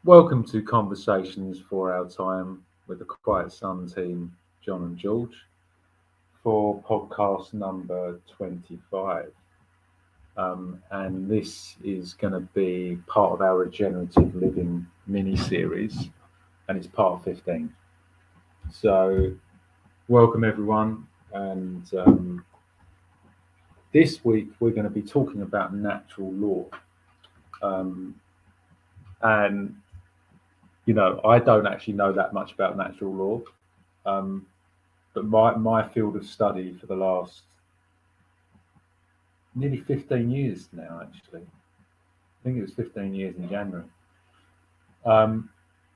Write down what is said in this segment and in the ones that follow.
Welcome to Conversations for Our Time with the Quiet Sun team, John and George, for podcast number 25. And this is going to be part of our Regenerative Living mini series, and it's part 15. So, welcome everyone. And this week we're going to be talking about natural law. Um, and I don't actually know that much about natural law. Um, but my field of study for the last nearly 15 years now, actually, I think it was 15 years in January,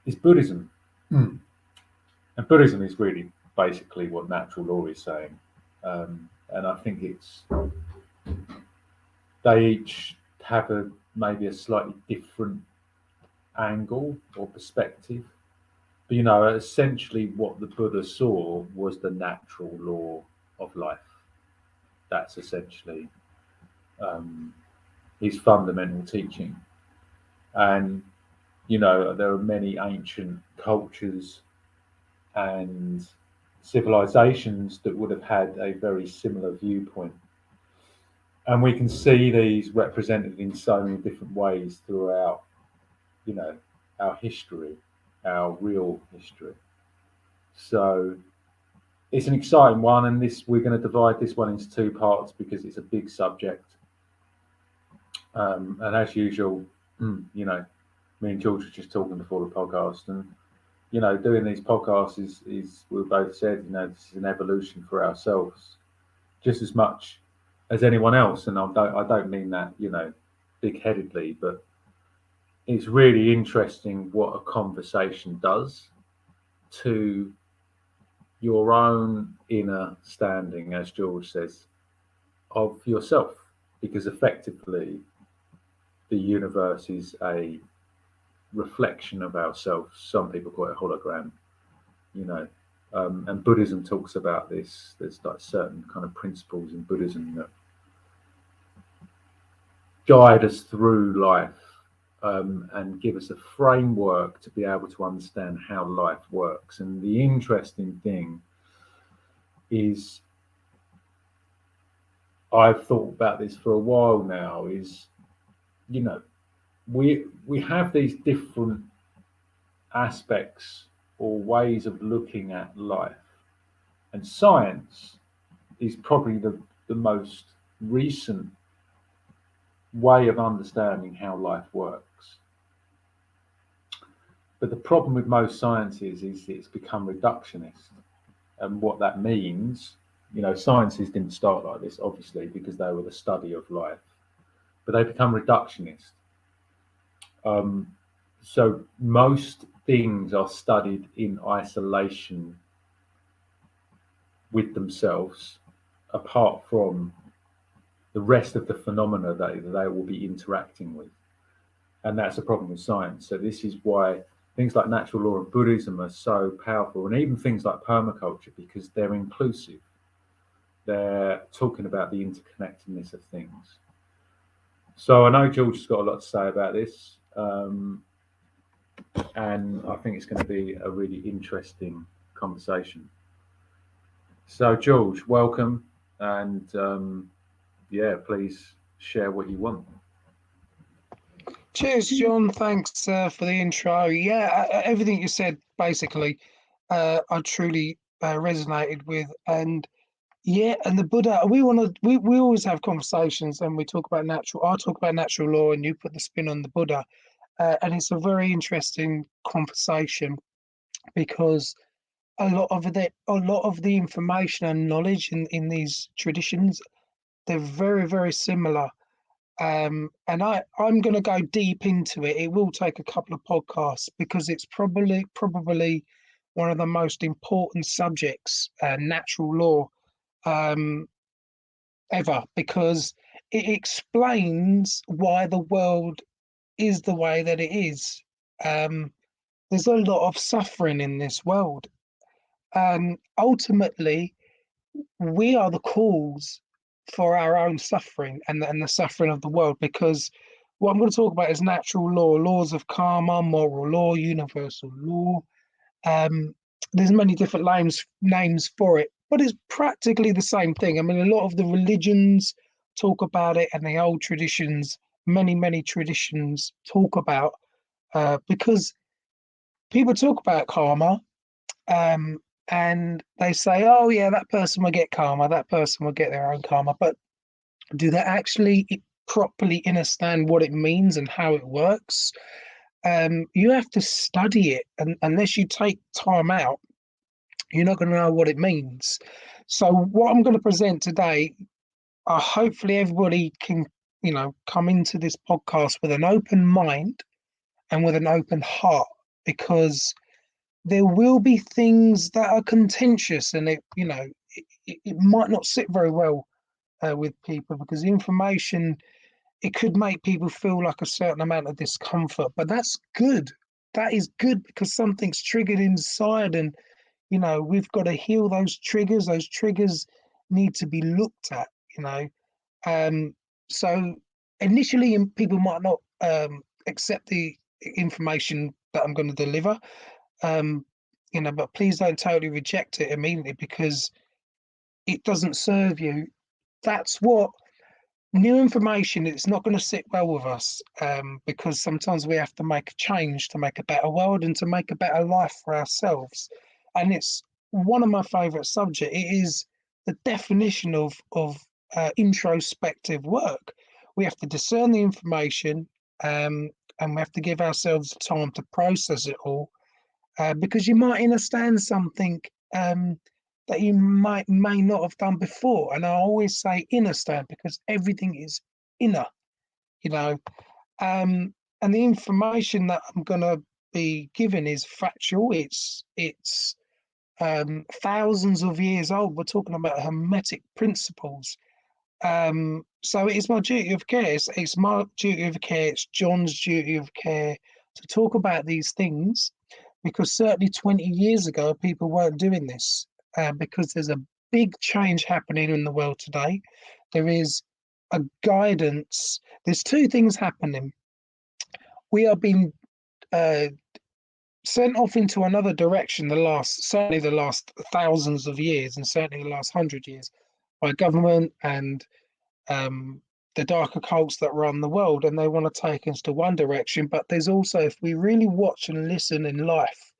is Buddhism. Mm. And Buddhism is really basically what natural law is saying. And I think they each have maybe a slightly different angle or perspective. But essentially what the Buddha saw was the natural law of life. That's essentially um, his fundamental teaching. And, there are many ancient cultures and civilizations that would have had a very similar viewpoint. And we can see these represented in so many different ways throughout, you know, our history, our real history. So it's an exciting one, and we're going to divide this one into two parts because it's a big subject. And as usual, me and George were just talking before the podcast, and doing these podcasts is we both said, this is an evolution for ourselves, just as much as anyone else. And I don't mean that, big-headedly, but it's really interesting what a conversation does to your own inner standing, as George says, of yourself, because effectively the universe is a reflection of ourselves. Some people call it a hologram, and Buddhism talks about this. There's like certain kind of principles in Buddhism that guide us through life, and give us a framework to be able to understand how life works. And the interesting thing is, I've thought about this for a while now, is, we have these different aspects or ways of looking at life, and science is probably the most recent way of understanding how life works. But the problem with most sciences is it's become reductionist. And what that means, sciences didn't start like this, obviously, because they were the study of life, but they become reductionist. So most things are studied in isolation with themselves, apart from the rest of the phenomena that they will be interacting with. And that's a problem with science. So this is why things like natural law and Buddhism are so powerful, and even things like permaculture, because they're inclusive. They're talking about the interconnectedness of things. So I know George has got a lot to say about this, and I think it's going to be a really interesting conversation. So George, welcome, and please share what you want. Cheers, John. Thanks for the intro. Yeah, everything you said basically, I truly resonated with, and the Buddha. We always have conversations, and we talk about natural. I talk about natural law, and you put the spin on the Buddha, and it's a very interesting conversation because a lot of the information and knowledge in these traditions, they're very very similar. And I'm going to go deep into it. It will take a couple of podcasts because it's probably one of the most important subjects, natural law, um, ever, because it explains why the world is the way that it is. There's a lot of suffering in this world, and ultimately, we are the cause for our own suffering and the suffering of the world, because what I'm going to talk about is natural law, laws of karma, moral law, universal law. Um, there's many different names for it, but it's practically the same thing. I mean, a lot of the religions talk about it, and the old traditions, many traditions talk about, because people talk about karma, um, and they say, "Oh yeah, that person will get karma, that person will get their own karma," but do they actually properly understand what it means and how it works? You have to study it, and unless you take time out, you're not going to know what it means. So, what I'm going to present today, hopefully everybody can, come into this podcast with an open mind and with an open heart, because there will be things that are contentious, and it might not sit very well with people, because the information, it could make people feel like a certain amount of discomfort, but that's good. That is good, because something's triggered inside, and we've got to heal those triggers. Those triggers need to be looked at. you know um so initially, people might not accept the information that I'm going to deliver, um but please don't totally reject it immediately, because it doesn't serve you. That's what new information, it's not going to sit well with us, because sometimes we have to make a change to make a better world and to make a better life for ourselves. And it's one of my favorite subjects. It is the definition of introspective work. We have to discern the information, and we have to give ourselves time to process it all, because you might understand something, that you may not have done before. And I always say understand, because everything is inner, you know. Um, and the information that I'm going to be given is factual. It's thousands of years old. We're talking about hermetic principles. So it is my duty of care. It's my duty of care. It's John's duty of care to talk about these things, because certainly 20 years ago, people weren't doing this, because there's a big change happening in the world today. There is a guidance. There's two things happening. We are being uh, sent off into another direction, certainly the last thousands of years, and certainly the last 100 years, by government and um, the darker cults that run the world, and they want to take us to one direction. But there's also, if we really watch and listen in life,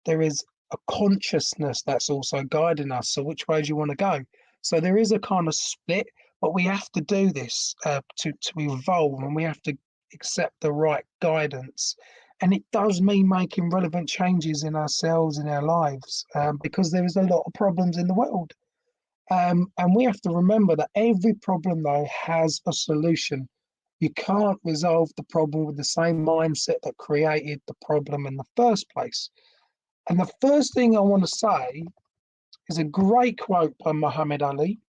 there is a consciousness that's also guiding us. So which way do you want to go? So there is a kind of split, but we have to do this, to evolve, and we have to accept the right guidance. And it does mean making relevant changes in ourselves, in our lives, because there is a lot of problems in the world. And we have to remember that every problem, though, has a solution. You can't resolve the problem with the same mindset that created the problem in the first place. And the first thing I want to say is a great quote by Muhammad Ali.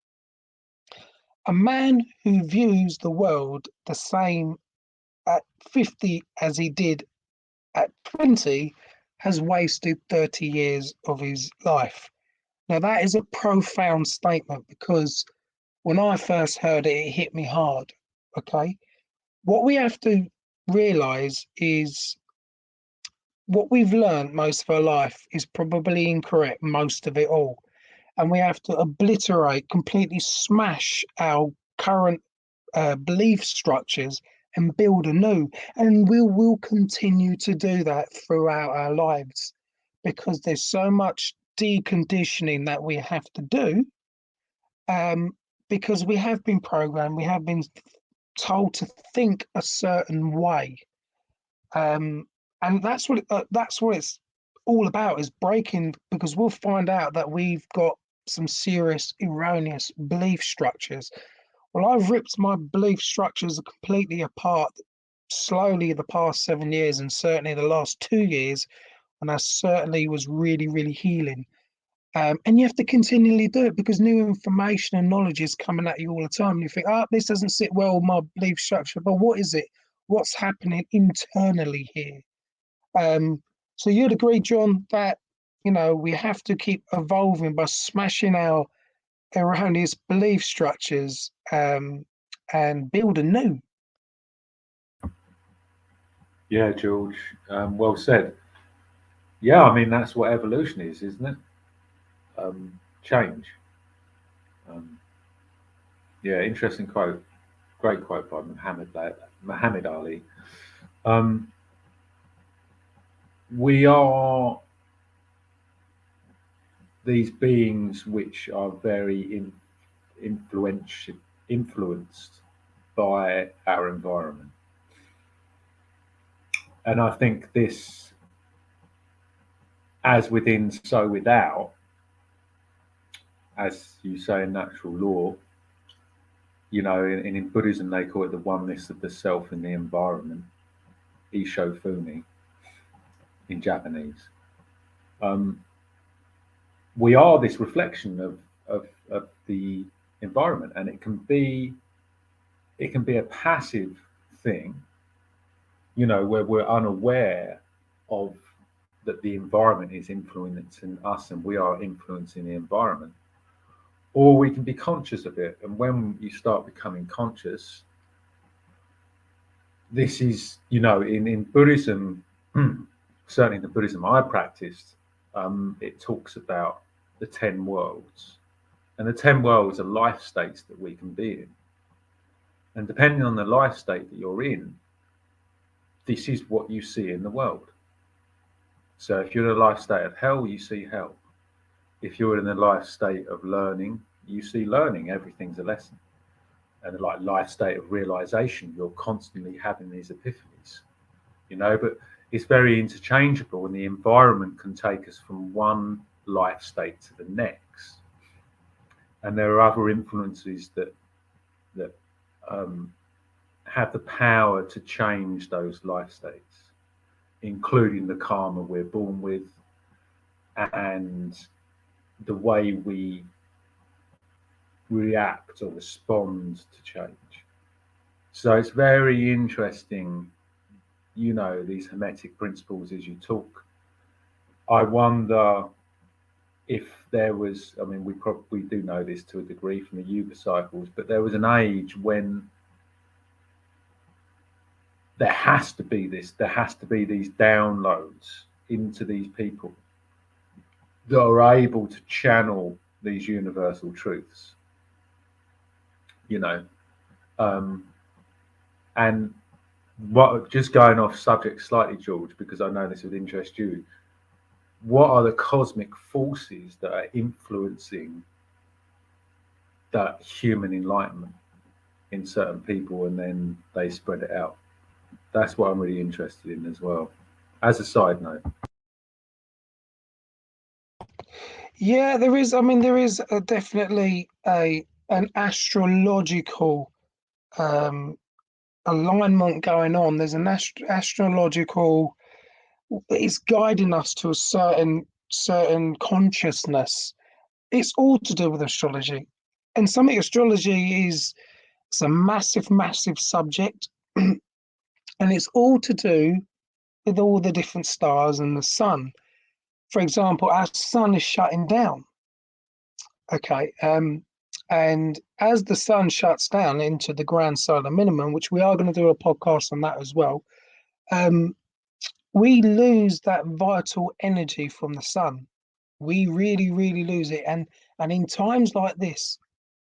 A man who views the world the same at 50 as he did at 20 has wasted 30 years of his life. Now, that is a profound statement, because when I first heard it, it hit me hard. Okay. What we have to realize is what we've learned most of our life is probably incorrect, most of it all. And we have to obliterate, completely smash our current belief structures and build anew. And we will continue to do that throughout our lives, because there's so much deconditioning that we have to do, um, because we have been programmed, we have been told to think a certain way. Um, and that's what it's all about, is breaking, because we'll find out that we've got some serious erroneous belief structures. Well, I've ripped my belief structures completely apart slowly the past 7 years, and certainly the last 2 years, and I certainly was really healing. And you have to continually do it, because new information and knowledge is coming at you all the time. And you think, oh, this doesn't sit well with my belief structure, but what is it? What's happening internally here? Um, so you'd agree, John, that we have to keep evolving by smashing our erroneous belief structures, and build anew. Yeah, George. Well said. Yeah, I mean that's what evolution is, isn't it? Change. Um, yeah, interesting quote. Great quote by Muhammad Ali. Um, we are these beings which are very influential, influenced by our environment, and I think this, as within, so without, as you say in natural law. In Buddhism they call it the oneness of the self in the environment, Ishofumi in Japanese. Um, we are this reflection of the environment, and it can be a passive thing, where we're unaware of that the environment is influencing us and we are influencing the environment, or we can be conscious of it. And when you start becoming conscious, this is, in Buddhism, certainly the Buddhism I practiced, it talks about the 10 worlds. And the 10 worlds are life states that we can be in. And depending on the life state that you're in, this is what you see in the world. So if you're in a life state of hell, you see hell. If you're in a life state of learning, you see learning. Everything's a lesson. And like life state of realization, you're constantly having these epiphanies, but it's very interchangeable, and the environment can take us from one life state to the next. And there are other influences that have the power to change those life states, including the karma we're born with and the way we react or respond to change. So it's very interesting, these hermetic principles as you talk. I wonder if there was, I mean, we probably do know this to a degree from the Yuga cycles, but there was an age when there has to be these downloads into these people that are able to channel these universal truths, you know. Um, and what, just going off subject slightly, George, because I know this would interest you, what are the cosmic forces that are influencing that human enlightenment in certain people and then they spread it out? That's what I'm really interested in as well, as a side note. Yeah, there is. I mean, there is definitely an astrological um, alignment going on. There's an astrological. It's guiding us to a certain consciousness. It's all to do with astrology, and something astrology is. It's a massive subject, and it's all to do with all the different stars and the sun. For example, our sun is shutting down. Okay. And as the sun shuts down into the grand solar minimum, which we are going to do a podcast on that as well, um, we lose that vital energy from the sun. We really lose it. And in times like this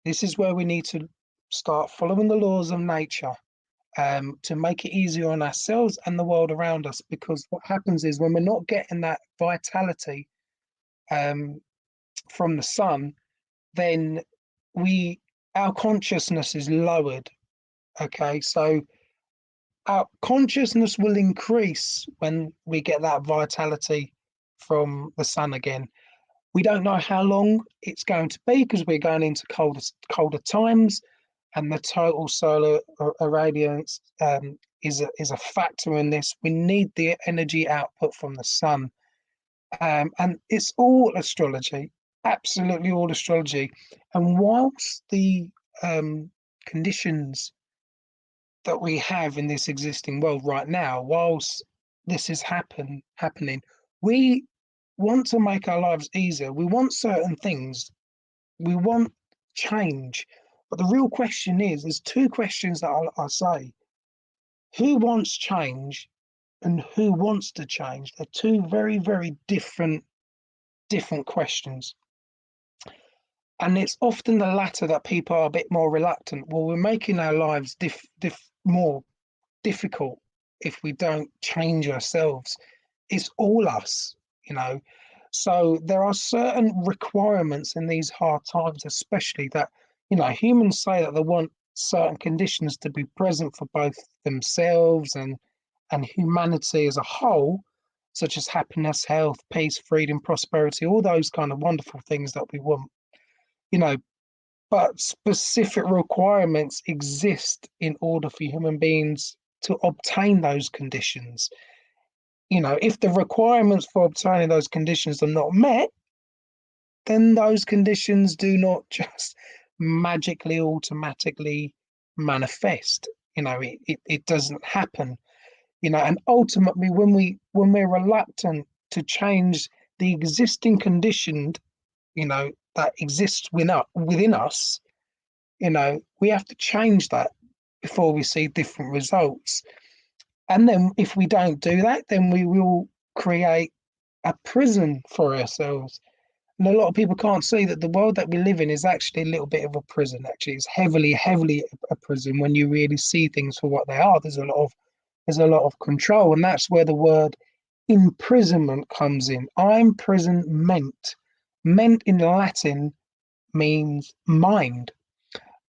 is where we need to start following the laws of nature, to make it easier on ourselves and the world around us. Because what happens is when we're not getting that vitality um, from the sun, then we our consciousness is lowered. Okay, so our consciousness will increase when we get that vitality from the sun again. We don't know how long it's going to be because we're going into colder times, and the total solar irradiance is a factor in this. We need the energy output from the sun, and it's all astrology, absolutely all astrology. And whilst the conditions that we have in this existing world right now, whilst this is happening, we want to make our lives easier. We want certain things. We want change. But the real question is, there's two questions that I'll say. Who wants change and who wants to change. They're two very, very different questions. And it's often the latter that people are a bit more reluctant. Well, we're making our lives more difficult if we don't change ourselves. It's all us, you know. So there are certain requirements in these hard times, especially that, humans say that they want certain conditions to be present for both themselves and humanity as a whole, such as happiness, health, peace, freedom, prosperity, all those kind of wonderful things that we want, you know, but specific requirements exist in order for human beings to obtain those conditions. If the requirements for obtaining those conditions are not met, then those conditions do not just magically, automatically manifest. It doesn't happen. And ultimately, when we're reluctant to change the existing condition, that exists within us, we have to change that before we see different results. And then if we don't do that, then we will create a prison for ourselves. And a lot of people can't see that the world that we live in is actually a little bit of a prison. Actually, it's heavily a prison when you really see things for what they are. There's a lot of control, and that's where the word imprisonment comes in. I'm prison meant. Meant in Latin means mind.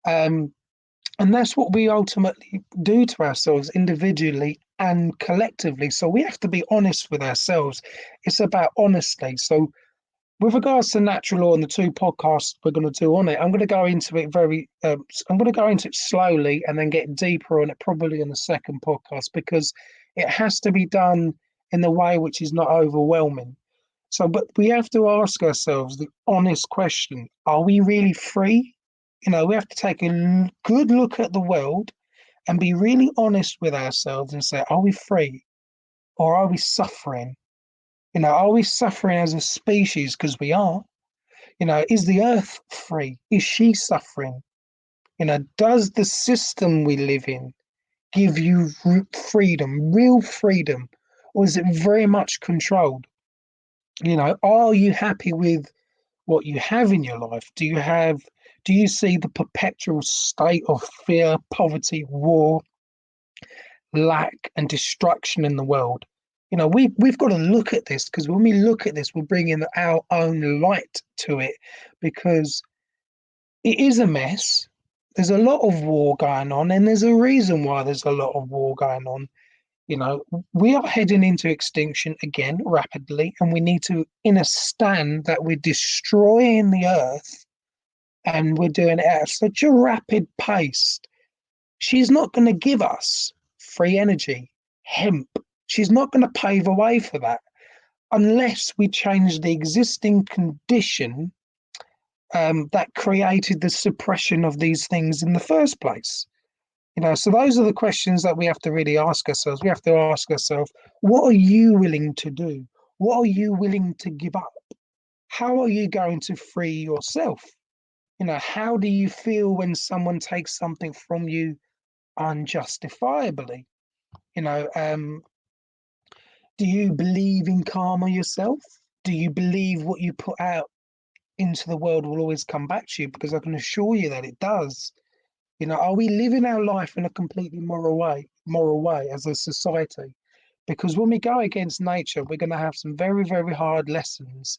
Um, and that's what we ultimately do to ourselves individually and collectively. So we have to be honest with ourselves. It's about honesty. So with regards to natural law and the two podcasts we're going to do on it, I'm going to go into it I'm going to go into it slowly and then get deeper on it probably in the second podcast, because it has to be done in a way which is not overwhelming. So, but we have to ask ourselves the honest question: are we really free? We have to take a good look at the world and be really honest with ourselves and say, are we free or are we suffering? Are we suffering as a species? Because we are. Is the earth free? Is she suffering? Does the system we live in give you freedom, real freedom, or is it very much controlled? Are you happy with what you have in your life? Do you see the perpetual state of fear, poverty, war, lack, and destruction in the world? We've got to look at this, because when we look at this, we're bringing our own light to it, because it is a mess. There's a lot of war going on, and there's a reason why there's a lot of war going on. We are heading into extinction again rapidly, and we need to understand that we're destroying the earth and we're doing it at such a rapid pace. She's not going to give us free energy, hemp. She's not going to pave a way for that unless we change the existing condition that created the suppression of these things in the first place. So those are the questions that we have to really ask ourselves. We have to ask ourselves, what are you willing to do? What are you willing to give up? How are you going to free yourself? How do you feel when someone takes something from you unjustifiably? You know, um, do you believe in karma yourself? Do you believe what you put out into the world will always come back to you? Because I can assure you that it does. Are we living our life in a completely moral way as a society? Because when we go against nature, we're going to have some very, very hard lessons.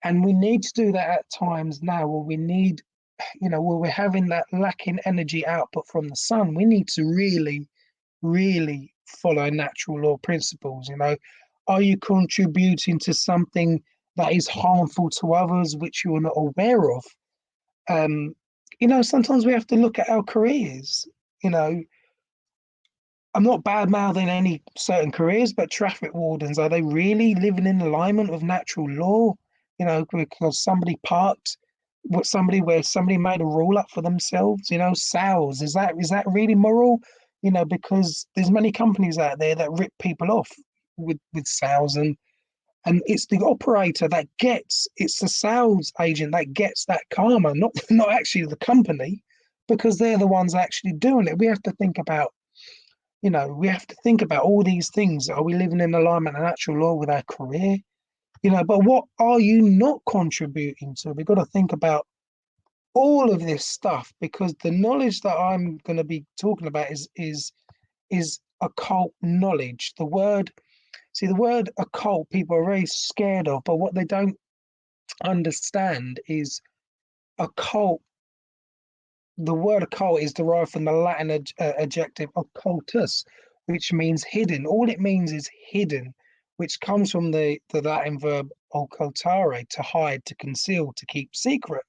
And we need to do that at times now where where we're having that lacking energy output from the sun. We need to really, really follow natural law principles. Are you contributing to something that is harmful to others which you are not aware of? Sometimes we have to look at our careers. You know, I'm not bad mouthing any certain careers, but traffic wardens, are they really living in alignment with natural law? Because somebody parked where somebody made a rule up for themselves. Sales, is that really moral? Because there's many companies out there that rip people off with sales, and it's the operator it's the sales agent that gets that karma, not actually the company, because they're the ones actually doing it. We have to think about We have to think about all these things. Are we living in alignment and natural law with our career? But what are you not contributing to? We've got to think about all of this stuff, because the knowledge that I'm going to be talking about is occult knowledge. The word occult people are very scared of, but what they don't understand is occult. The word occult is derived from the Latin adjective occultus, which means hidden. All it means is hidden, which comes from the Latin verb occultare, to hide, to conceal, to keep secret.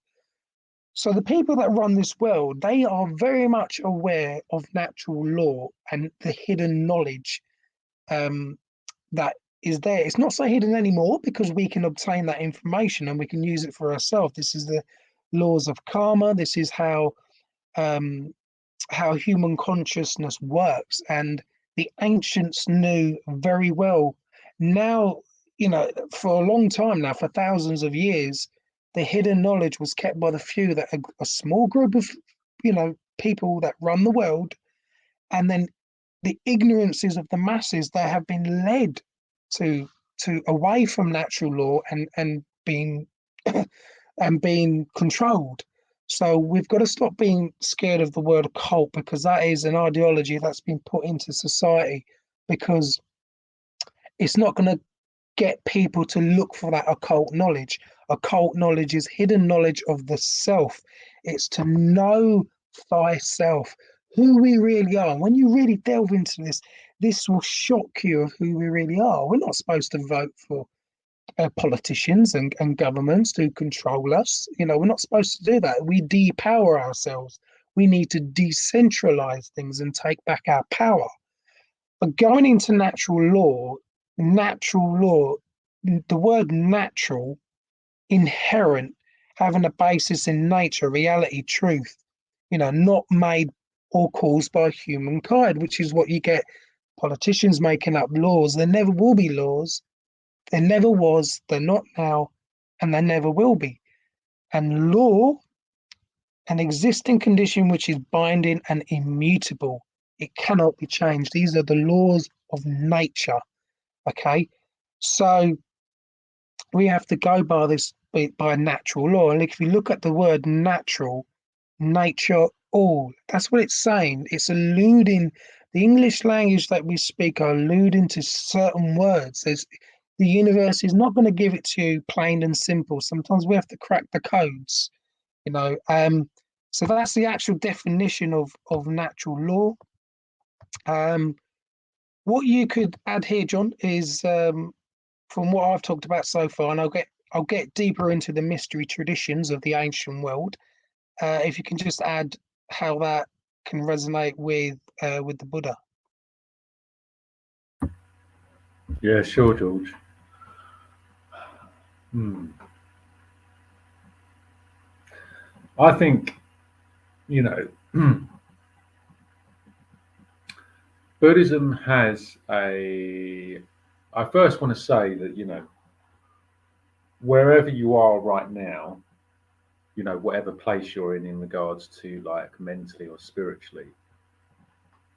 So the people that run this world, they are very much aware of natural law and the hidden knowledge um, that is there. It's not so hidden anymore because we can obtain that information and we can use it for ourselves. This is the laws of karma. This is um, how human consciousness works, and the ancients knew very well. Now, for a long time now, for thousands of years, the hidden knowledge was kept by the few, that a small group of people that run the world, and then the ignorances of the masses that have been led to away from natural law and being and being controlled. So we've got to stop being scared of the word cult, because that is an ideology that's been put into society, because it's not going to get people to look for that occult knowledge. Occult knowledge is hidden knowledge of the self. It's to know thyself, who we really are. When you really delve into this will shock you of who we really are. We're not supposed to vote for politicians and governments to control us. We're not supposed to do that. We depower ourselves. We need to decentralize things and take back our power. But going into natural law, the word natural, inherent, having a basis in nature, reality, truth, not made or caused by humankind, which is what you get politicians making up laws. There never will be laws. There never was, they're not now, and there never will be. And law, an existing condition which is binding and immutable. It cannot be changed. These are the laws of nature. Okay. So we have to go by this, by natural law. And if you look at the word natural, nature, all, that's what it's saying. It's alluding, the English language that we speak are alluding to certain words. The universe is not going to give it to you plain and simple. Sometimes we have to crack the codes, you know. So that's the actual definition of natural law. What you could add here, John, is from what I've talked about so far, and I'll get deeper into the mystery traditions of the ancient world. If you can just add how that can resonate with the Buddha. Yeah, sure, George. Hmm. I think, you know, Buddhism has a. I first want to say that, wherever you are right now, whatever place you're in regards to like mentally or spiritually,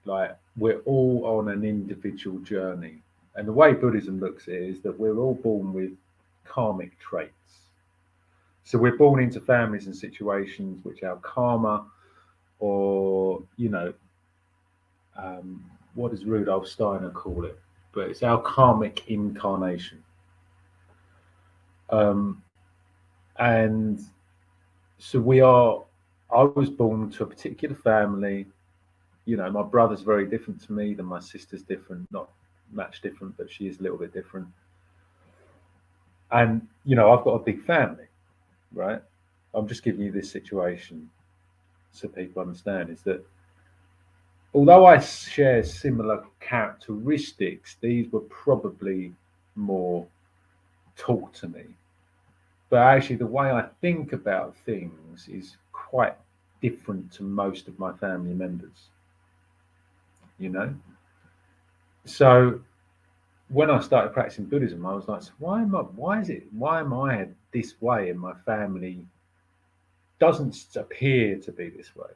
like we're all on an individual journey. And the way Buddhism looks at it is that we're all born with karmic traits. So we're born into families and situations which our karma, or what does Rudolf Steiner call it? But it's our karmic incarnation. Um, and so we are. I was born to a particular family. My brother's very different to me. Then my sister's different, not much different, but she is a little bit different. And I've got a big family, right? I'm just giving you this situation so people understand. Is that although I share similar characteristics, these were probably more taught to me. But actually, the way I think about things is quite different to most of my family members, you know? So when I started practicing Buddhism, I was like, so why am I this way and my family doesn't appear to be this way?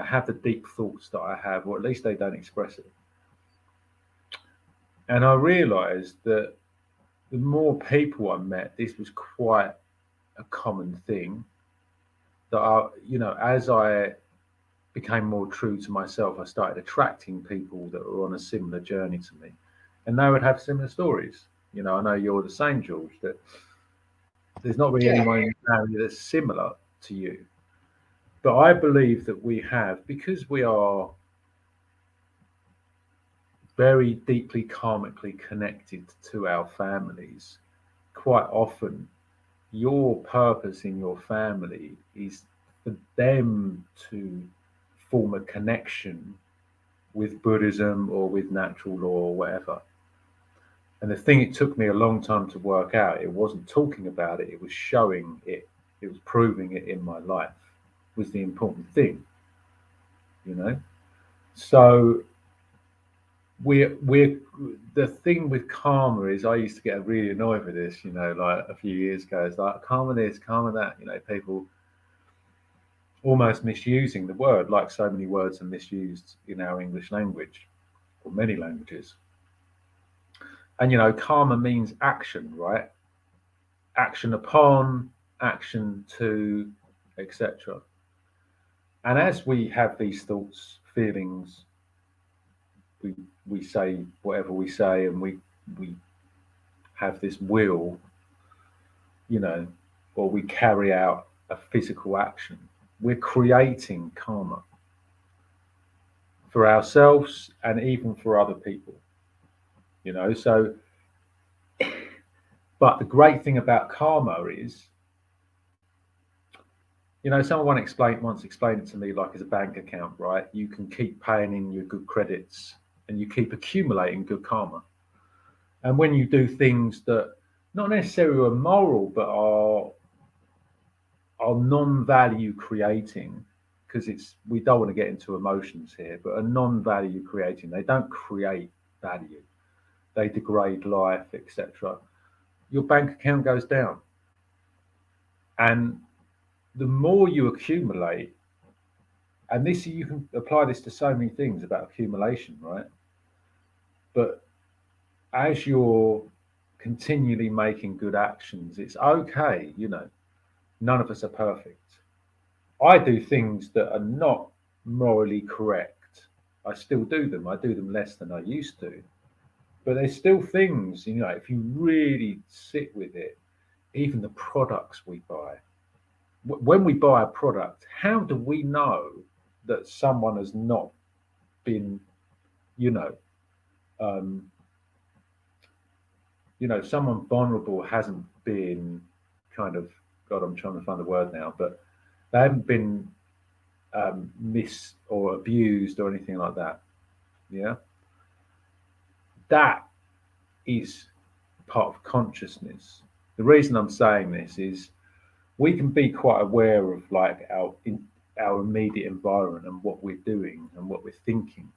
Have the deep thoughts that I have, or at least they don't express it. And I realized that the more people I met, this was quite a common thing. That as I became more true to myself, I started attracting people that were on a similar journey to me, and they would have similar stories. I know you're the same, George. That there's not really Yeah, anyone in the family that's similar to you, but I believe that we have, because we are very deeply karmically connected to our families. Quite often, your purpose in your family is for them to form a connection with Buddhism or with natural law or whatever. And the thing it took me a long time to work out, it wasn't talking about it, it was showing it, it was proving it in my life was the important thing, you know? So we're the thing with karma is I used to get really annoyed with this, like a few years ago. It's like karma this, karma that, people almost misusing the word, like so many words are misused in our English language or many languages. And karma means action, right? Action upon, action to, etc. And as we have these thoughts, feelings, we we say whatever we say, and we have this will, you know, or we carry out a physical action, we're creating karma for ourselves and even for other people, So, but the great thing about karma is, someone once explained it to me like as a bank account, right? You can keep paying in your good credits and you keep accumulating good karma. And when you do things that not necessarily are moral, but are non-value creating, because we don't want to get into emotions here, but are non-value creating. They don't create value. They degrade life, etc. Your bank account goes down. And the more you accumulate, and this you can apply this to so many things about accumulation, right? But as you're continually making good actions, it's okay, none of us are perfect. I do things that are not morally correct. I still do them. I do them less than I used to. But there's still things, if you really sit with it, even the products we buy. When we buy a product, how do we know that someone has not been, you know, um, someone vulnerable hasn't been kind of, God, I'm trying to find the word now, but they haven't been mis or abused or anything like that. Yeah, that is part of consciousness. The reason I'm saying this is we can be quite aware of like our immediate environment and what we're doing and what we're thinking,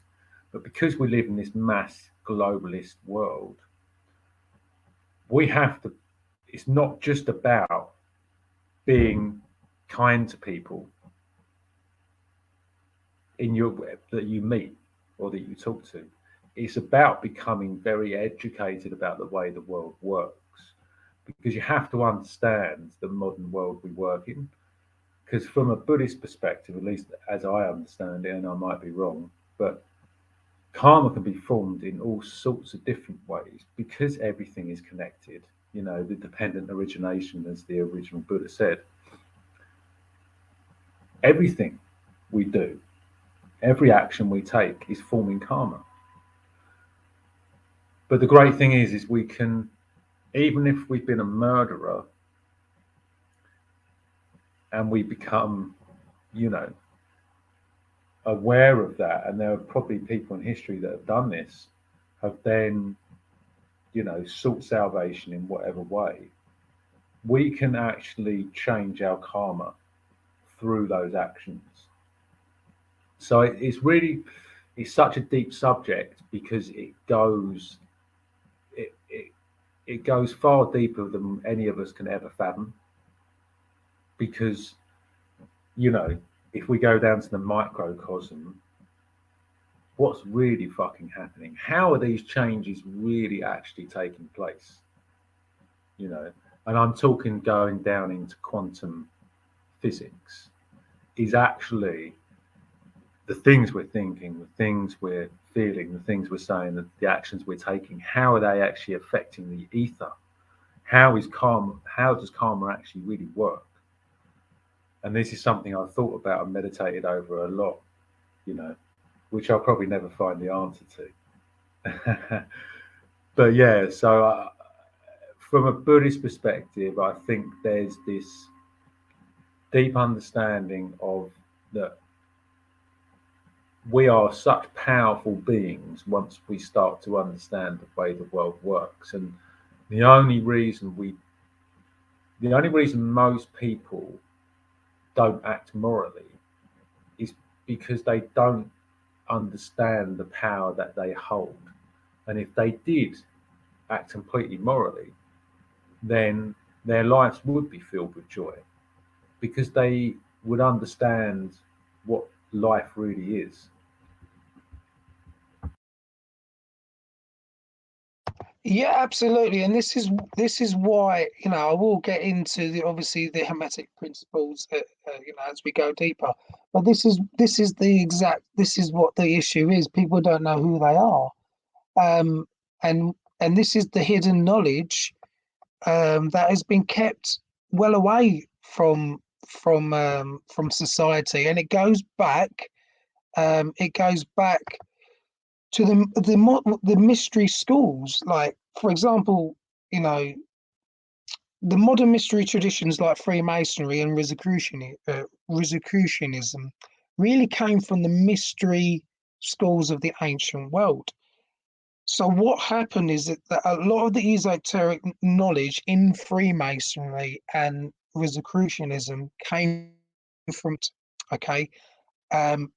but because we live in this mass globalist world, we have to. It's not just about being kind to people in your that you meet or that you talk to. It's about becoming very educated about the way the world works, because you have to understand the modern world we work in. Because from a Buddhist perspective, at least as I understand it, and I might be wrong, but karma can be formed in all sorts of different ways because everything is connected. The dependent origination, as the original Buddha said. Everything we do, every action we take is forming karma. But the great thing is we can, even if we've been a murderer and we become, you know, aware of that, and there are probably people in history that have done this, have then, sought salvation in whatever way, we can actually change our karma through those actions. So it's such a deep subject because it it goes far deeper than any of us can ever fathom. Because, you know, if we go down to the microcosm, what's really fucking happening? How are these changes really actually taking place? You know, and I'm talking going down into quantum physics is actually the things we're thinking, the things we're feeling, the things we're saying, the actions we're taking, how are they actually affecting the ether? How is karma? How does karma actually really work? And this is something I've thought about and meditated over a lot, you know, which I'll probably never find the answer to. But yeah, so from a Buddhist perspective, I think there's this deep understanding of that we are such powerful beings once we start to understand the way the world works. And the only reason we, the only reason most people don't act morally is because they don't understand the power that they hold. And if they did act completely morally, then their lives would be filled with joy because they would understand what life really is. Yeah, absolutely. And this is why, I will get into the obviously the hermetic principles, as we go deeper. But this is what the issue is. People don't know who they are, um, and this is the hidden knowledge, that has been kept well away from society, and it goes back to the mystery schools. Like, for example, you know, the modern mystery traditions like Freemasonry and Rosicrucianism really came from the mystery schools of the ancient world. So what happened is that a lot of the esoteric knowledge in Freemasonry and Rosicrucianism came from, okay, and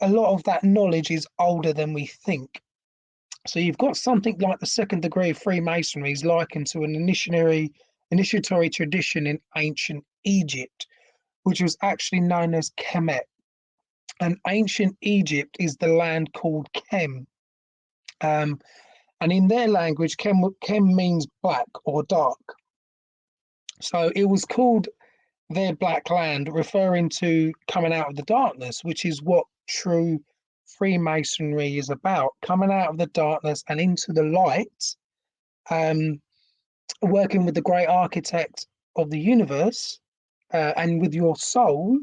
a lot of that knowledge is older than we think. So you've got something like the second degree of Freemasonry is likened to an initiatory tradition in ancient Egypt, which was actually known as Kemet. And ancient Egypt is the land called Kem. Um, and in their language, Kem means black or dark. So it was called their black land, referring to coming out of the darkness, which is what true Freemasonry is about, coming out of the darkness and into the light. Um, Working with the great architect of the universe, and with your soul,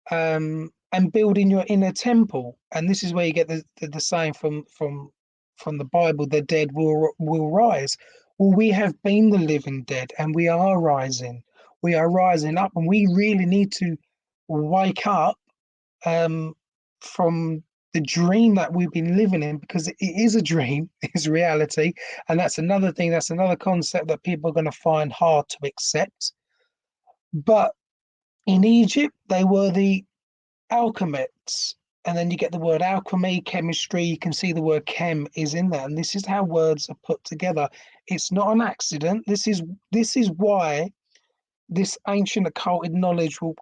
and building your inner temple. And this is where you get the saying from the Bible: the dead will rise. Well, we have been the living dead, and we are rising. We are rising up, and we really need to wake up, um, from the dream that we've been living in, because it is a dream. It's reality. And that's another thing, that's another concept that people are going to find hard to accept. But in Egypt, they were the alchemists. And then you get the word alchemy, chemistry. You can see the word chem is in there, and this is how words are put together. It's not an accident. This is why this ancient occulted knowledge will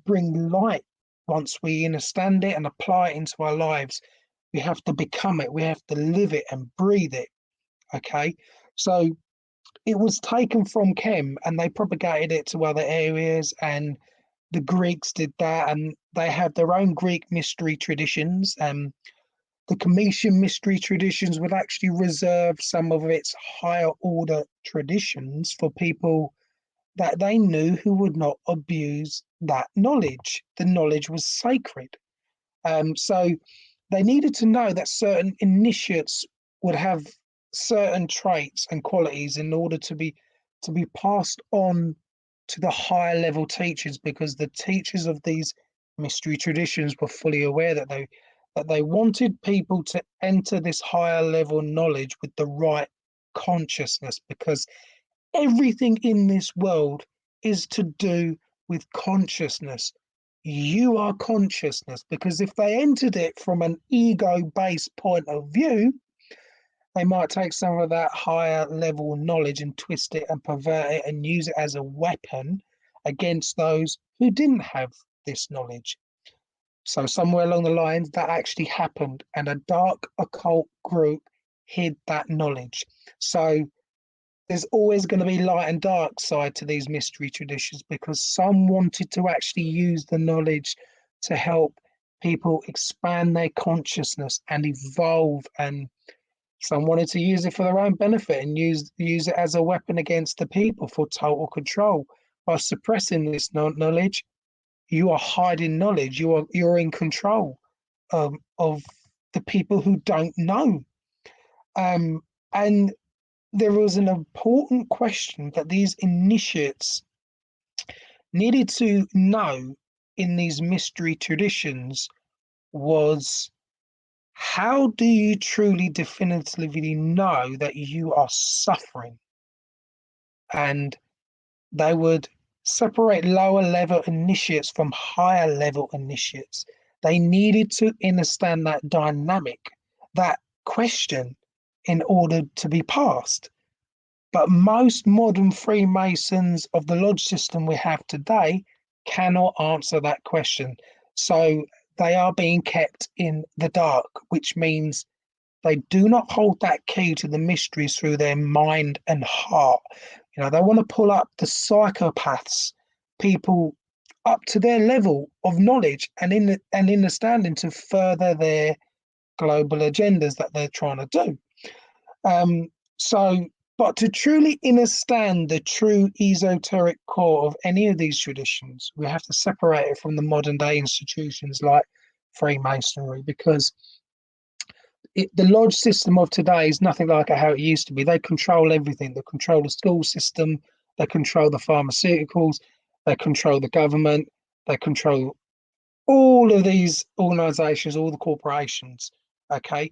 bring light once we understand it and apply it into our lives. We have to become it. We have to live it and breathe it. Okay, so it was taken from Chem and they propagated it to other areas, and the Greeks did that, and they have their own Greek mystery traditions. The Cometian mystery traditions would actually reserve some of its higher order traditions for people that they knew who would not abuse that knowledge. The knowledge was sacred. So they needed to know that certain initiates would have certain traits and qualities in order to be passed on to the higher level teachers, because the teachers of these mystery traditions were fully aware that they wanted people to enter this higher level knowledge with the right consciousness, because everything in this world is to do with consciousness. You are consciousness, because if they entered it from an ego based point of view, they might take some of that higher level knowledge and twist it and pervert it and use it as a weapon against those who didn't have this knowledge. So somewhere along the lines that actually happened, and a dark occult group hid that knowledge. So there's always going to be light and dark side to these mystery traditions, because some wanted to actually use the knowledge to help people expand their consciousness and evolve, and some wanted to use it for their own benefit and use it as a weapon against the people for total control. By suppressing this knowledge, you are hiding knowledge. You're in control of the people who don't know. And there was an important question that these initiates needed to know in these mystery traditions was, how do you truly definitively know that you are suffering? And they would separate lower level initiates from higher level initiates. They needed to understand that dynamic, that question, in order to be passed. But most modern Freemasons of the lodge system we have today cannot answer that question. So they are being kept in the dark, which means they do not hold that key to the mysteries through their mind and heart. They want to pull up the psychopaths, people up to their level of knowledge and understanding to further their global agendas that they're trying to do. Um, so, but to truly understand the true esoteric core of any of these traditions, we have to separate it from the modern day institutions like Freemasonry, because the lodge system of today is nothing like how it used to be. They control everything. They control the school system. They control the pharmaceuticals. They control the government. They control all of these organizations, all the corporations. Okay.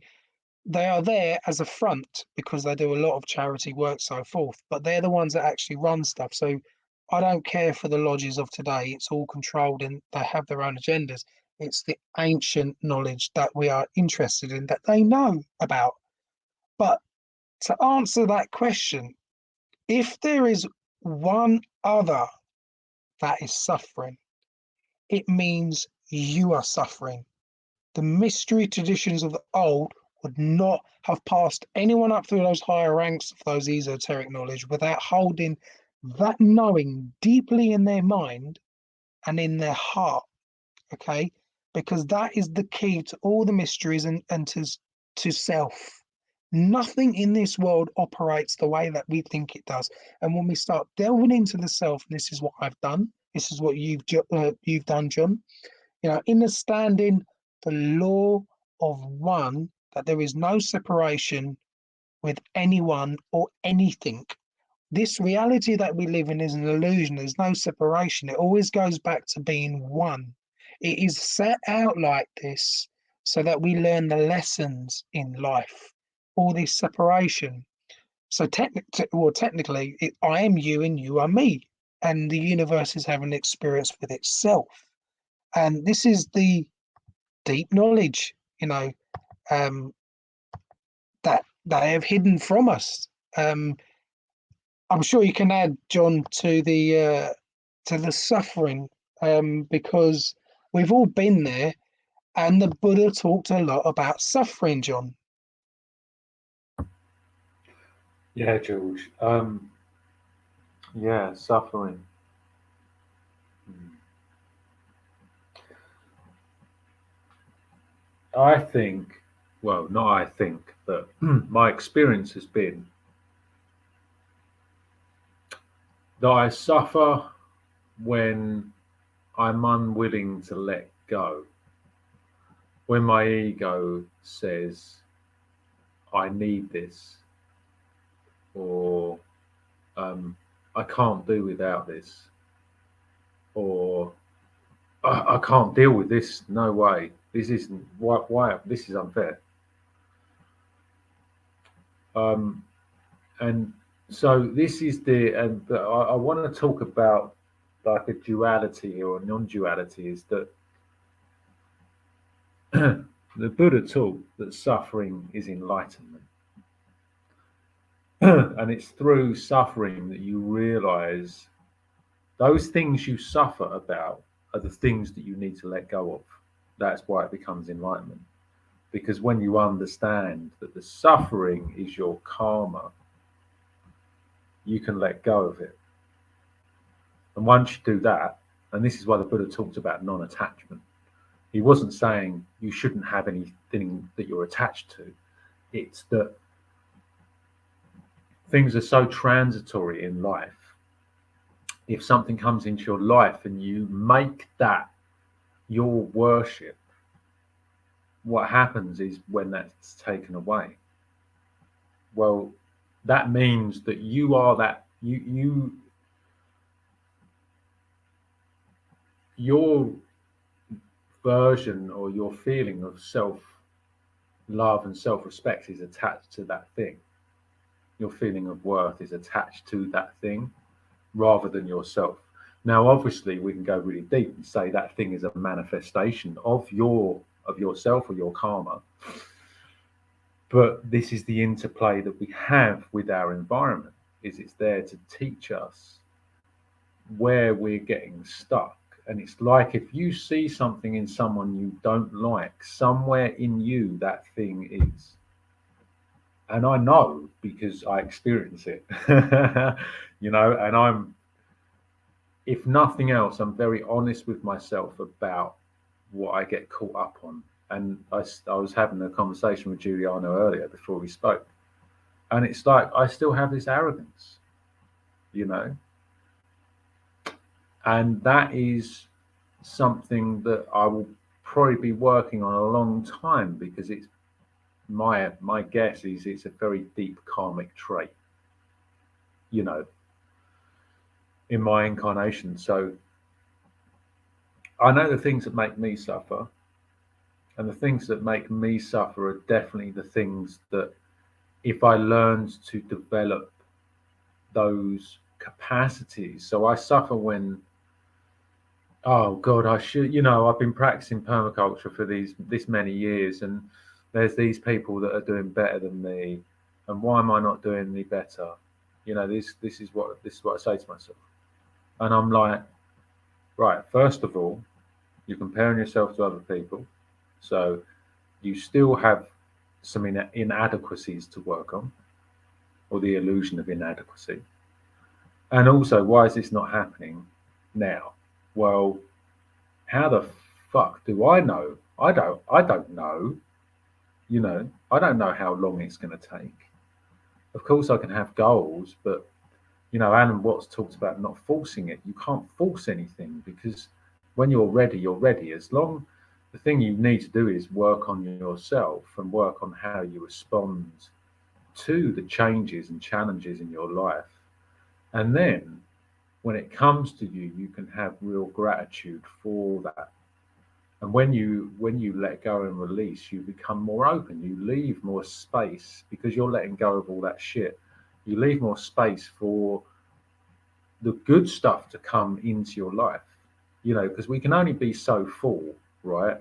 They are there as a front because they do a lot of charity work, so forth, but they're the ones that actually run stuff. So I don't care for the lodges of today. It's all controlled and they have their own agendas. It's the ancient knowledge that we are interested in, that they know about. But to answer that question, if there is one other that is suffering, it means you are suffering. The mystery traditions of the old would not have passed anyone up through those higher ranks of those esoteric knowledge without holding that knowing deeply in their mind and in their heart. Okay, because that is the key to all the mysteries and to self. Nothing in this world operates the way that we think it does. And when we start delving into the self, and this is what I've done, this is what you've done, John. Understanding the law of one, that there is no separation with anyone or anything. This reality that we live in is an illusion. There's no separation. It always goes back to being one. It is set out like this so that we learn the lessons in life, all this separation. So technically, I am you and you are me, and the universe is having an experience with itself. And this is the deep knowledge, um, that they have hidden from us. I'm sure you can add, John, to the suffering, because we've all been there, and the Buddha talked a lot about suffering, John. Yeah, George. Yeah, suffering. I think, well, not I think, but my experience has been that I suffer when I'm unwilling to let go. When my ego says, I need this, or I can't do without this, or I can't deal with this. No way. This isn't why this is unfair. Um, and so this is and I want to talk about like a duality or a non-duality. Is that the Buddha taught that suffering is enlightenment, and it's through suffering that you realize those things you suffer about are the things that you need to let go of. That's why it becomes enlightenment. Because when you understand that the suffering is your karma, you can let go of it. And once you do that, and this is why the Buddha talked about non attachment, he wasn't saying you shouldn't have anything that you're attached to. It's that things are so transitory in life. If something comes into your life and you make that your worship, what happens is when that's taken away, well, that means that you are that your version or your feeling of self love and self respect is attached to that thing. Your feeling of worth is attached to that thing rather than yourself. Now, obviously, we can go really deep and say that thing is a manifestation of yourself or your karma. But this is the interplay that we have with our environment. Is it's there to teach us where we're getting stuck. And it's like if you see something in someone you don't like, somewhere in you that thing is. And I know because I experience it, and if nothing else, I'm very honest with myself about what I get caught up on. And I was having a conversation with Giuliano earlier before we spoke. And it's like I still have this arrogance, you know, and that is something that I will probably be working on a long time because it's my guess is it's a very deep karmic trait, you know, in my incarnation. So I know the things that make me suffer, and the things that make me suffer are definitely the things that if I learned to develop those capacities. So I suffer when, oh God, I should, I've been practicing permaculture for this many years, and there's these people that are doing better than me, and why am I not doing any better? This is what I say to myself, and I'm like, right, first of all, you're comparing yourself to other people, so you still have some inadequacies to work on, or the illusion of inadequacy. And also, why is this not happening now? Well, how the fuck do I know? I don't know. I don't know how long it's going to take. Of course, I can have goals, but Alan Watts talks about not forcing it. You can't force anything because when you're ready, you're ready. As long the thing you need to do is work on yourself and work on how you respond to the changes and challenges in your life. And then when it comes to you, you can have real gratitude for that. And when you let go and release, you become more open. You leave more space because you're letting go of all that shit. You leave more space for the good stuff to come into your life. Because we can only be so full, right?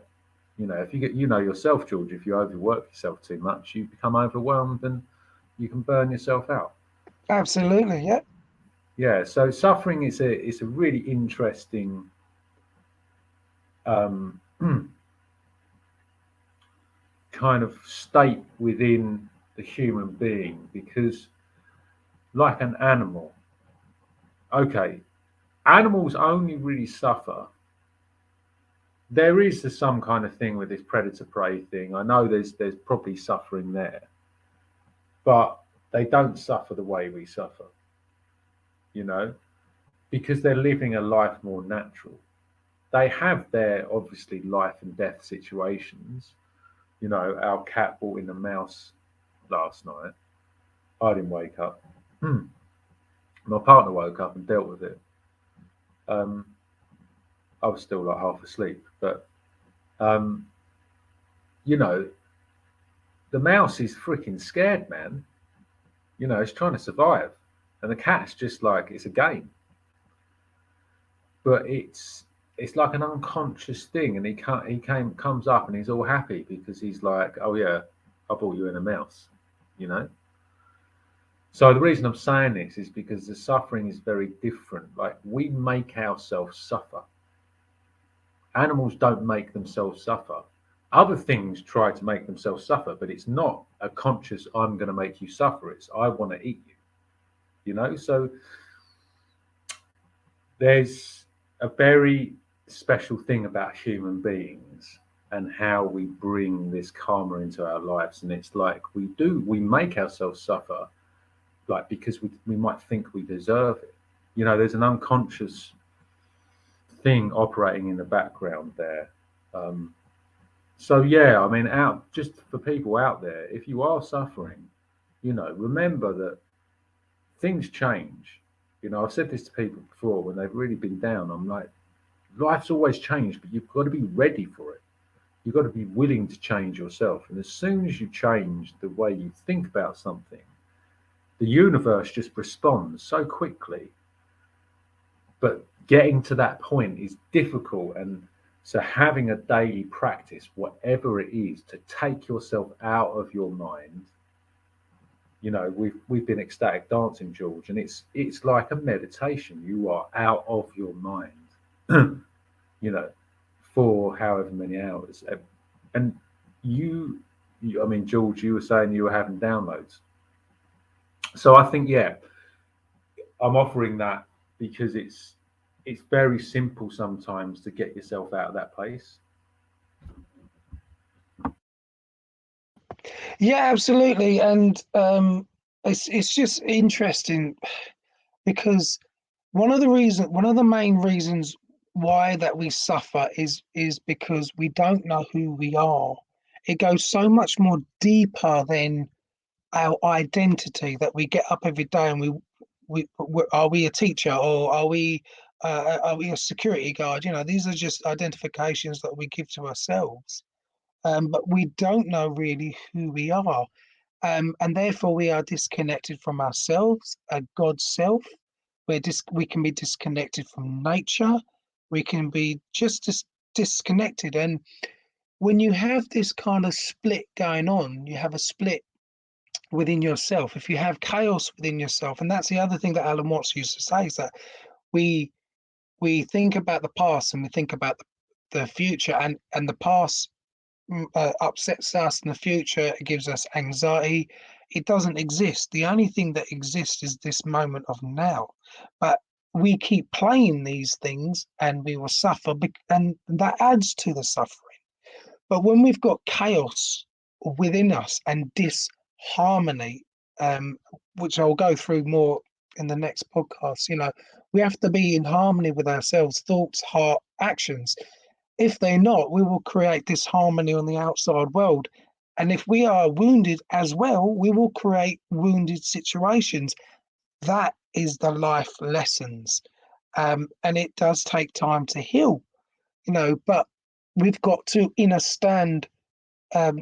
If you get, yourself, George, if you overwork yourself too much, you become overwhelmed and you can burn yourself out. Absolutely, yeah. Yeah. So suffering is a really interesting um, kind of state within the human being because, like an animal, okay, animals only really suffer. There is some kind of thing with this predator prey thing. I know there's probably suffering there, but they don't suffer the way we suffer, you know, because they're living a life more natural. They have their obviously life and death situations. Our cat brought in a mouse last night. I didn't wake up. My partner woke up and dealt with it. Um, I was still like half asleep, but um, you know, the mouse is freaking scared, man. It's trying to survive, and the cat's just like it's a game, but it's like an unconscious thing, and he comes up and he's all happy because he's like, oh yeah, I brought you in a mouse, you know. So the reason I'm saying this is because the suffering is very different. Like we make ourselves suffer, Animals don't make themselves suffer. Other things try to make themselves suffer, but it's not a conscious, I'm going to make you suffer. It's, I want to eat you, you know? So there's a very special thing about human beings and how we bring this karma into our lives. And it's like we make ourselves suffer, like because we might think we deserve it. You know, there's an unconscious thing operating in the background there. Um, so yeah, I mean, out just for people out there, if you are suffering, you know, remember that things change. You know, I've said this to people before when they've really been down. I'm like, life's always changed, but you've got to be ready for it. You've got to be willing to change yourself. And as soon as you change the way you think about something, the universe just responds so quickly. But getting to that point is difficult. And so having a daily practice, whatever it is, to take yourself out of your mind. You know, we've been ecstatic dancing, George, and it's like a meditation. You are out of your mind, you know, for however many hours. And I mean, George, you were saying you were having downloads. So I think, yeah, I'm offering that because it's very simple sometimes to get yourself out of that place. Yeah, absolutely. And it's just interesting because one of the main reasons why that we suffer is because we don't know who we are. It goes so much more deeper than our identity that we get up every day and are we a teacher or are we a security guard? You know, these are just identifications that we give to ourselves, but we don't know really who we are, and therefore we are disconnected from ourselves, God's self. We can be disconnected from nature. We can be just disconnected, and when you have this kind of split going on, you have a split within yourself. If you have chaos within yourself, and that's the other thing that Alan Watts used to say, is that we we think about the past and we think about the future, and the past upsets us, and the future gives us anxiety. It doesn't exist. The only thing that exists is this moment of now. But we keep playing these things, and we will suffer, and that adds to the suffering. But when we've got chaos within us and disharmony, um, which I'll go through more in the next podcast, you know, we have to be in harmony with ourselves, thoughts, heart, actions. If they're not, we will create disharmony on the outside world. And if we are wounded as well, we will create wounded situations. That is the life lessons. And it does take time to heal, you know, but we've got to understand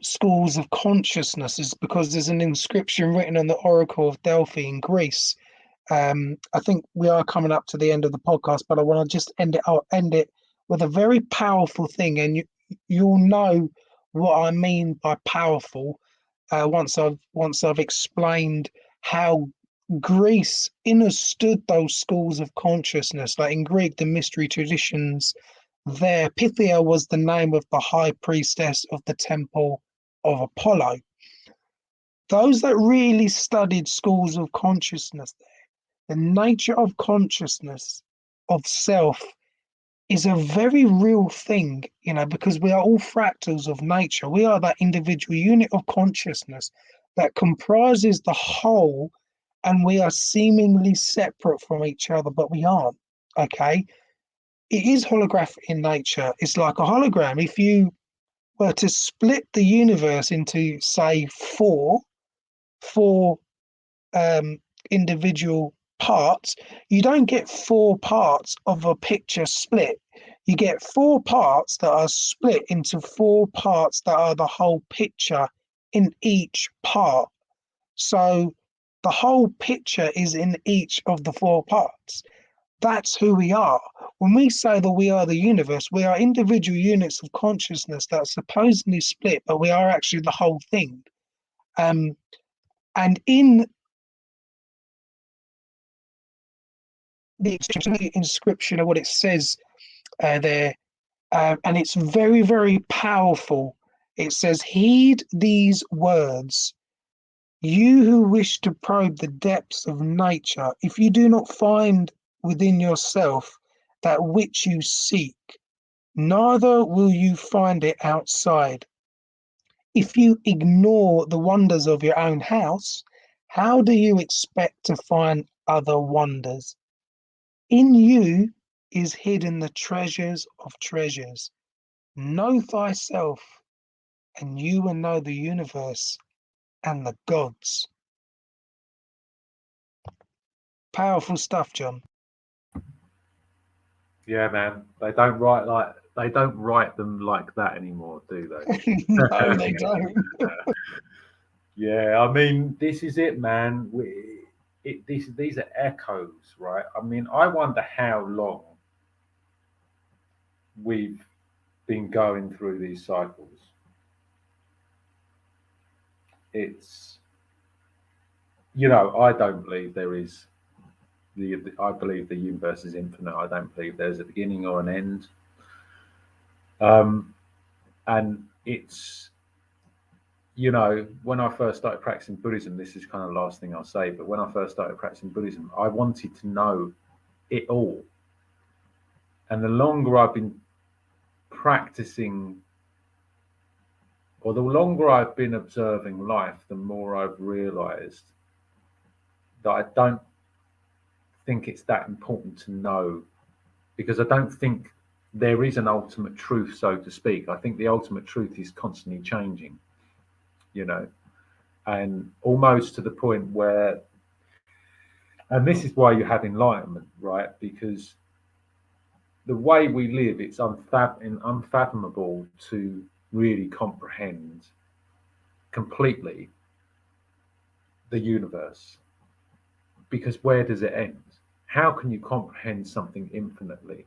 schools of consciousness is because there's an inscription written on the Oracle of Delphi in Greece. I think we are coming up to the end of the podcast, but I want to just end it. I'll end it with a very powerful thing, and you'll know what I mean by powerful once I've explained how Greece understood those schools of consciousness. Like in Greek, the mystery traditions there, Pythia was the name of the high priestess of the temple of Apollo. Those that really studied schools of consciousness, the nature of consciousness of self is a very real thing, you know, because we are all fractals of nature. We are that individual unit of consciousness that comprises the whole, and we are seemingly separate from each other, but we aren't. Okay. It is holographic in nature. It's like a hologram. If you were to split the universe into, say, four um, individual parts, you don't get four parts of a picture split. You get four parts that are split into four parts that are the whole picture in each part. So the whole picture is in each of the four parts. That's who we are. When we say that we are the universe, we are individual units of consciousness that are supposedly split, but we are actually the whole thing. Um, and in the inscription of what it says there, and it's very, very powerful. It says, "Heed these words, you who wish to probe the depths of nature. If you do not find within yourself that which you seek, neither will you find it outside. If you ignore the wonders of your own house, how do you expect to find other wonders? In you is hidden the treasures of treasures. Know thyself, and you will know the universe and the gods." Powerful stuff, John. Yeah, man. They don't write them like that anymore, do they? No, they don't. Yeah, I mean, this is it, man. These are echoes, right? I mean, I wonder how long we've been going through these cycles. It's, I don't believe there is I believe the universe is infinite. I don't believe there's a beginning or an end. Um, and it's, when I first started practicing Buddhism, this is kind of the last thing I'll say, but when I first started practicing Buddhism, I wanted to know it all. And the longer I've been practicing, or the longer I've been observing life, the more I've realized that I don't think it's that important to know, because I don't think there is an ultimate truth, so to speak. I think the ultimate truth is constantly changing, you know, and almost to the point where, and this is why you have enlightenment, right? Because the way we live, it's unfathomable to really comprehend completely the universe. Because where does it end? How can you comprehend something infinitely?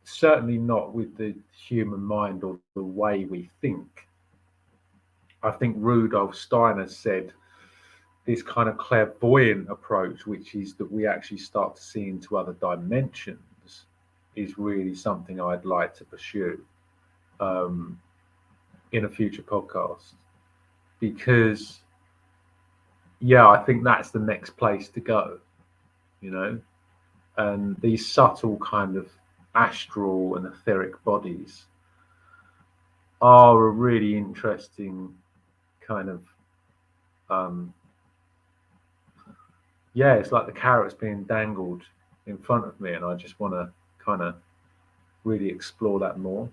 Certainly not with the human mind or the way we think. I think Rudolf Steiner said this kind of clairvoyant approach, which is that we actually start to see into other dimensions, is really something I'd like to pursue um, in a future podcast. Because, yeah, I think that's the next place to go, you know? And these subtle kind of astral and etheric bodies are a really interesting kind of um, yeah, it's like the carrots being dangled in front of me, and I just want to kind of really explore that more.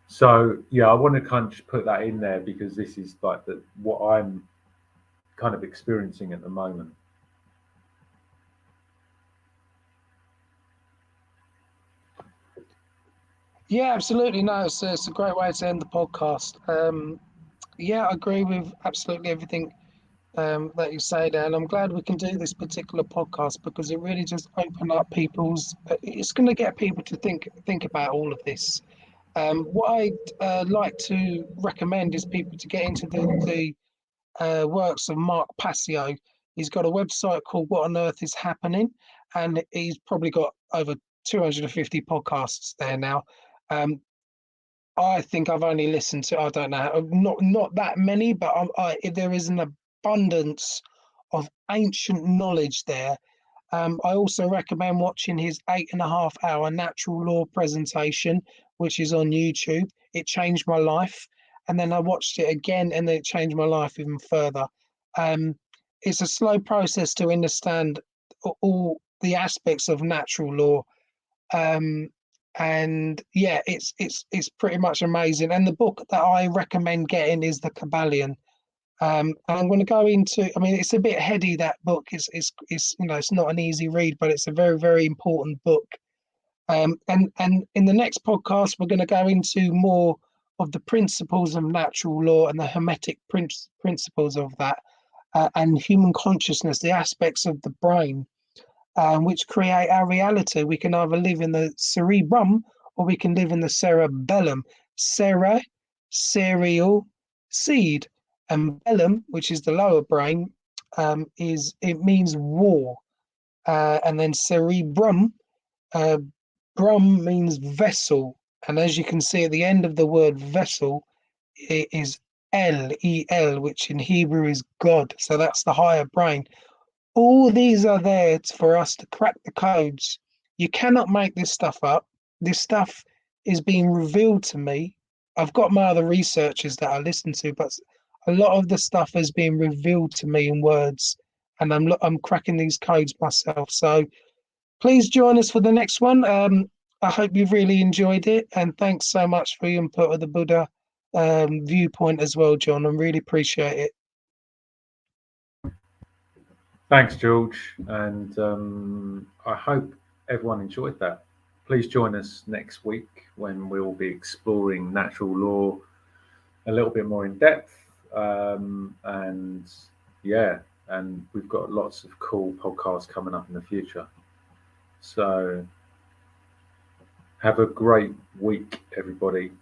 So yeah, I want to kind of just put that in there because this is like what I'm kind of experiencing at the moment. Yeah, absolutely. No, it's a great way to end the podcast. Yeah, I agree with absolutely everything that you say there, and I'm glad we can do this particular podcast because it really just open up people's. It's going to get people to think about all of this. What I'd like to recommend is people to get into the works of Mark Passio. He's got a website called What on Earth is Happening, and he's probably got over 250 podcasts there now. Um, I think I've only listened to, I don't know, not that many, but there is an abundance of ancient knowledge there. I also recommend watching his 8.5 hour natural law presentation, which is on YouTube. It changed my life. And then I watched it again, and then it changed my life even further. Um, it's a slow process to understand all the aspects of natural law. Um, and yeah, it's pretty much amazing. And the book that I recommend getting is The Kabbalion. And I'm going to go into. I mean, it's a bit heady. That book is it's not an easy read, but it's a very very important book. And in the next podcast, we're going to go into more of the principles of natural law and the hermetic principles of that, and human consciousness, the aspects of the brain, which create our reality. We can either live in the cerebrum or we can live in the cerebellum. Cere, cereal, seed, and bellum, which is the lower brain, is it means war, and then cerebrum, uh, brum means vessel, And as you can see at the end of the word vessel, it is El, which in Hebrew is God. So that's the higher brain. All these are there for us to crack the codes. You cannot make this stuff up. This stuff is being revealed to me. I've got my other researchers that I listen to, but a lot of the stuff is being revealed to me in words, and I'm cracking these codes myself. So please join us for the next one. I hope you've really enjoyed it, and thanks so much for your input of the Buddha viewpoint as well, John. I really appreciate it. Thanks, George, and I hope everyone enjoyed that. Please join us next week when we'll be exploring natural law a little bit more in depth. And yeah, and we've got lots of cool podcasts coming up in the future. So have a great week, everybody.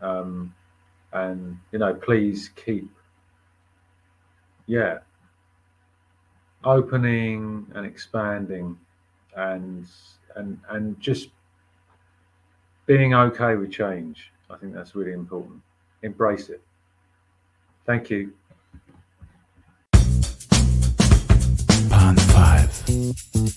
And please keep opening and expanding and just being okay with change. I think that's really important. Embrace it. Thank you. Pond 5.